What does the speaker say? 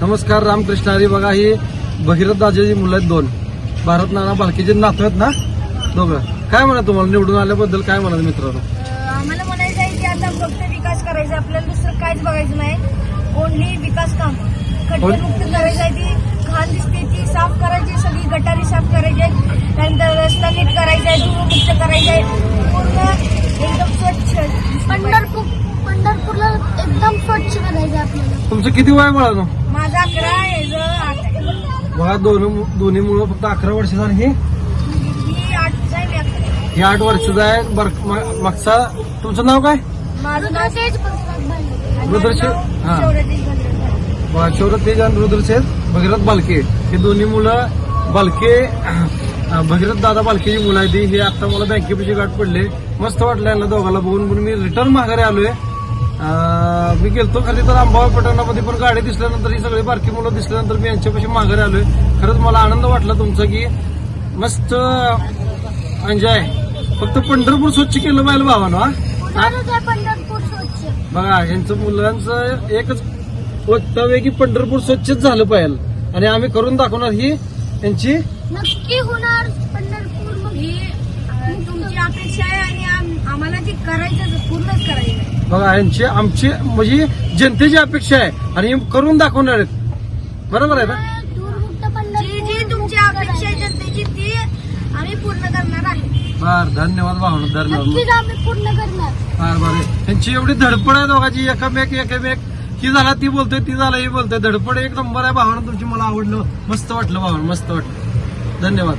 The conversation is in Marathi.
नमस्कार, रामकृष्ण हरी. बघा ही भगीरथ दादाची मुलं आहेत दोन. भारत नाना बालकीचे नातू आहेत ना दोघं. काय म्हणा तुम्हाला निवडून आल्याबद्दल काय म्हणा मित्रांनो? आम्हाला म्हणायचं आहे की आता फक्त विकास करायचा, आपल्याला दुसरं काहीच बघायचं नाही. ओनली विकास काम खड्डेमुक्त करायचं आहे. ती घाण दिसते ती साफ करायची, सगळी गटारी साफ करायची, त्यानंतर रस्ता नीट करायचा आहे, धूळमुक्त करायचं आहे, पूर्ण एकदम स्वच्छ. पंढरपूरला एकदम स्वच्छ करायचं आपल्याला. तुमचं किती वय मुलांनो? माझा 11 आहे, 8 आहे. बघा दोन्ही मुलं फक्त 11 वर्षाचं आणि ही 8 आहे. हे 8 वर्षाचं आहे. मागचा तुमचं नाव काय? माझं नाव तेज रुद्रशेठ. हा बघा, शौरतेज आणि रुद्रशेठ भगीरथ बालके हे दोन्ही मुलं बालके भगीरथ दादा बालकेची मुलं आहे ती. हे आता मला बँकेपाशी गाठ पडले. मस्त वाटलं यांना दोघाला बघून. म्हणून मी रिटर्न माघारी आलोय. मी गेलतो खाली तर आंबावा पटणामध्ये पण गाडी दिसल्यानंतर ही सगळी बारकी मुलं दिसल्यानंतर मी यांच्यापाशी माघारी आलोय. खरंच मला आनंद वाटला तुमचा की मस्त एन्जॉय. फक्त पंढरपूर स्वच्छ केलं पाहिजे भावानं. पंढरपूर स्वच्छ. बघा यांचं मुलांचं एकच वक्तव्य की पंढरपूर स्वच्छच झालं पाहिजे आणि आम्ही करून दाखवणार. ही यांची नक्की होणार. पंढरपूर ही तुमची अपेक्षा आहे आणि आम्हाला ती करायचं, पूर्णच करायचं. बघा यांची आमची म्हणजे जनतेची अपेक्षा आहे आणि करून दाखवणार आहेत. बरोबर आहे ना? जी जी तुमची अपेक्षा आहे जनतेची ती आम्ही पूर्ण करणार आहे. बर, धन्यवाद भावना, धन्यवाद. आम्ही पूर्ण करणार. बर. त्यांची एवढी धडपड आहे दोघांची. एकमेक ही झाला ती बोलतोय, ती झाला ही बोलतोय. धडपड एक नंबर आहे भावना तुमची. मला आवडलं, मस्त वाटलं भावना, मस्त वाटलं. धन्यवाद.